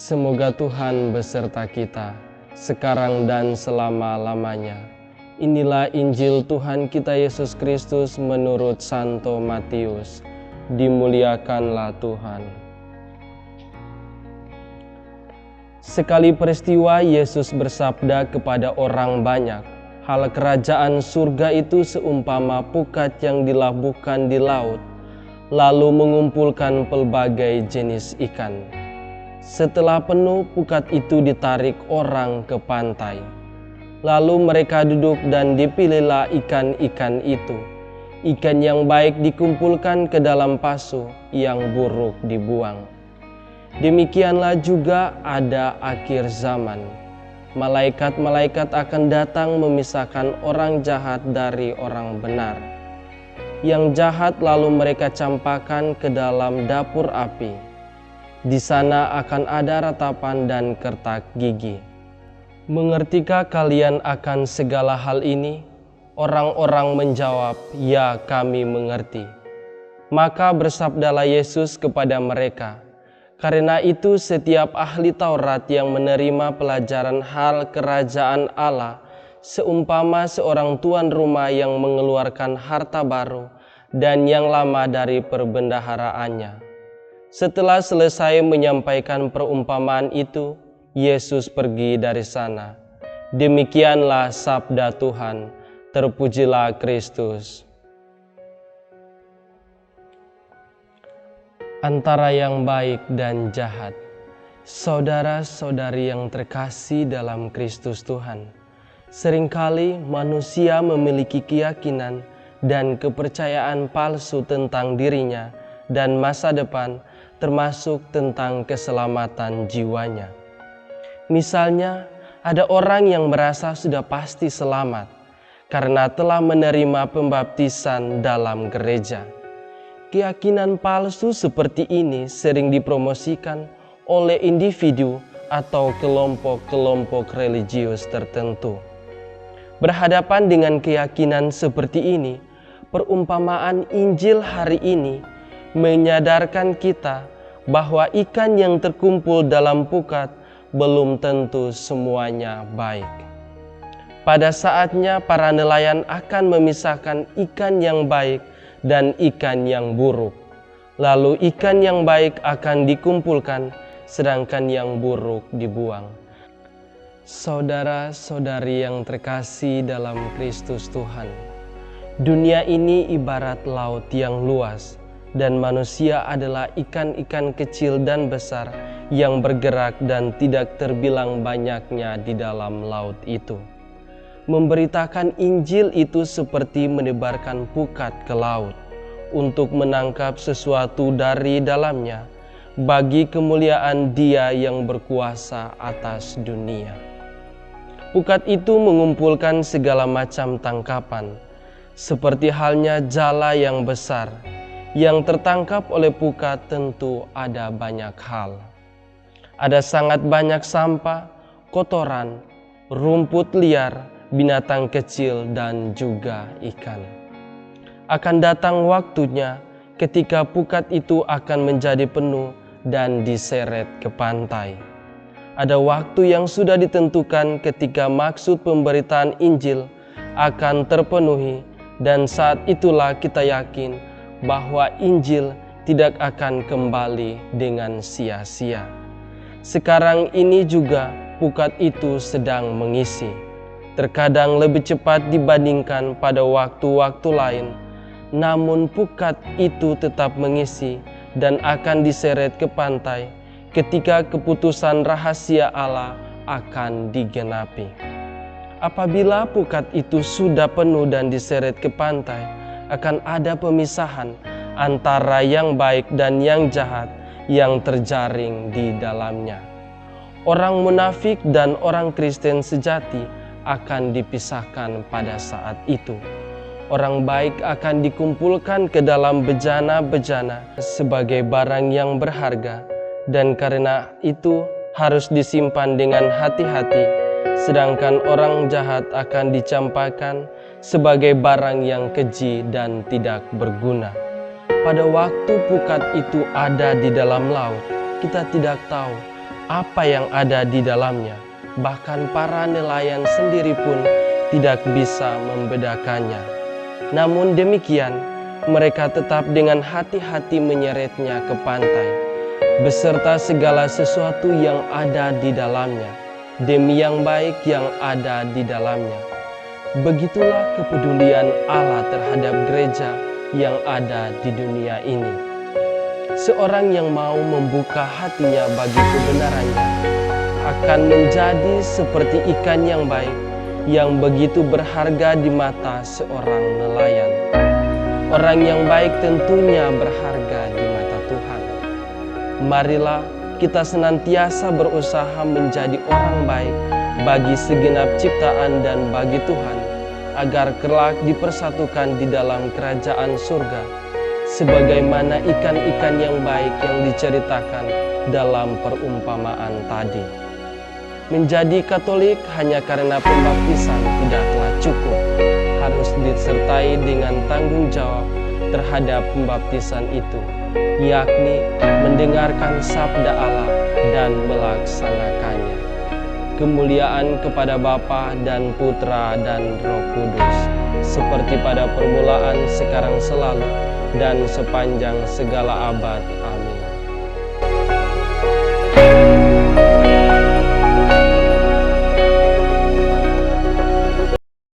Semoga Tuhan beserta kita, sekarang dan selama-lamanya. Inilah Injil Tuhan kita Yesus Kristus menurut Santo Matius. Dimuliakanlah Tuhan. Sekali peristiwa Yesus bersabda kepada orang banyak, hal kerajaan surga itu seumpama pukat yang dilabuhkan di laut, lalu mengumpulkan pelbagai jenis ikan. Setelah penuh, pukat itu ditarik orang ke pantai. Lalu mereka duduk dan dipilihlah ikan-ikan itu. Ikan yang baik dikumpulkan ke dalam pasu, yang buruk dibuang. Demikianlah juga ada akhir zaman. Malaikat-malaikat akan datang memisahkan orang jahat dari orang benar. Yang jahat lalu mereka campakkan ke dalam dapur api. Di sana akan ada ratapan dan kertak gigi. Mengertikah kalian akan segala hal ini? Orang-orang menjawab, ya kami mengerti. Maka bersabdalah Yesus kepada mereka, karena itu setiap ahli Taurat yang menerima pelajaran hal kerajaan Allah, seumpama seorang tuan rumah yang mengeluarkan harta baru dan yang lama dari perbendaharaannya. Setelah selesai menyampaikan perumpamaan itu, Yesus pergi dari sana. Demikianlah sabda Tuhan. Terpujilah Kristus. Antara yang baik dan jahat. Saudara-saudari yang terkasih dalam Kristus Tuhan, seringkali manusia memiliki keyakinan dan kepercayaan palsu tentang dirinya dan masa depan, termasuk tentang keselamatan jiwanya. Misalnya, ada orang yang merasa sudah pasti selamat karena telah menerima pembaptisan dalam gereja. Keyakinan palsu seperti ini sering dipromosikan oleh individu atau kelompok-kelompok religius tertentu. Berhadapan dengan keyakinan seperti ini, perumpamaan Injil hari ini menyadarkan kita bahwa ikan yang terkumpul dalam pukat belum tentu semuanya baik. Pada saatnya para nelayan akan memisahkan ikan yang baik dan ikan yang buruk. Lalu ikan yang baik akan dikumpulkan, sedangkan yang buruk dibuang. Saudara-saudari yang terkasih dalam Kristus Tuhan, dunia ini ibarat laut yang luas, dan manusia adalah ikan-ikan kecil dan besar yang bergerak dan tidak terbilang banyaknya di dalam laut itu. Memberitakan Injil itu seperti menebarkan pukat ke laut untuk menangkap sesuatu dari dalamnya bagi kemuliaan Dia yang berkuasa atas dunia. Pukat itu mengumpulkan segala macam tangkapan, seperti halnya jala yang besar. Yang tertangkap oleh pukat tentu ada banyak hal. Ada sangat banyak sampah, kotoran, rumput liar, binatang kecil, dan juga ikan. Akan datang waktunya ketika pukat itu akan menjadi penuh dan diseret ke pantai. Ada waktu yang sudah ditentukan ketika maksud pemberitaan Injil akan terpenuhi, dan saat itulah kita yakin bahwa Injil tidak akan kembali dengan sia-sia. Sekarang ini juga pukat itu sedang mengisi, terkadang lebih cepat dibandingkan pada waktu-waktu lain, namun pukat itu tetap mengisi dan akan diseret ke pantai ketika keputusan rahasia Allah akan digenapi. Apabila pukat itu sudah penuh dan diseret ke pantai, akan ada pemisahan antara yang baik dan yang jahat yang terjaring di dalamnya. Orang munafik dan orang Kristen sejati akan dipisahkan pada saat itu. Orang baik akan dikumpulkan ke dalam bejana-bejana sebagai barang yang berharga, dan karena itu harus disimpan dengan hati-hati, sedangkan orang jahat akan dicampakkan sebagai barang yang keji dan tidak berguna. Pada waktu pukat itu ada di dalam laut, kita tidak tahu apa yang ada di dalamnya. Bahkan para nelayan sendiri pun tidak bisa membedakannya. Namun demikian, mereka tetap dengan hati-hati menyeretnya ke pantai, beserta segala sesuatu yang ada di dalamnya, demi yang baik yang ada di dalamnya. Begitulah kepedulian Allah terhadap gereja yang ada di dunia ini. Seorang yang mau membuka hatinya bagi kebenarannya akan menjadi seperti ikan yang baik, yang begitu berharga di mata seorang nelayan. Orang yang baik tentunya berharga di mata Tuhan. Marilah kita senantiasa berusaha menjadi orang baik bagi segenap ciptaan dan bagi Tuhan, agar kelak dipersatukan di dalam kerajaan surga, sebagaimana ikan-ikan yang baik yang diceritakan dalam perumpamaan tadi. Menjadi Katolik hanya karena pembaptisan tidaklah cukup, harus disertai dengan tanggung jawab terhadap pembaptisan itu, yakni mendengarkan sabda Allah dan melaksanakannya. Kemuliaan kepada Bapa dan Putra dan Roh Kudus, seperti pada permulaan, sekarang, selalu, dan sepanjang segala abad. Amin.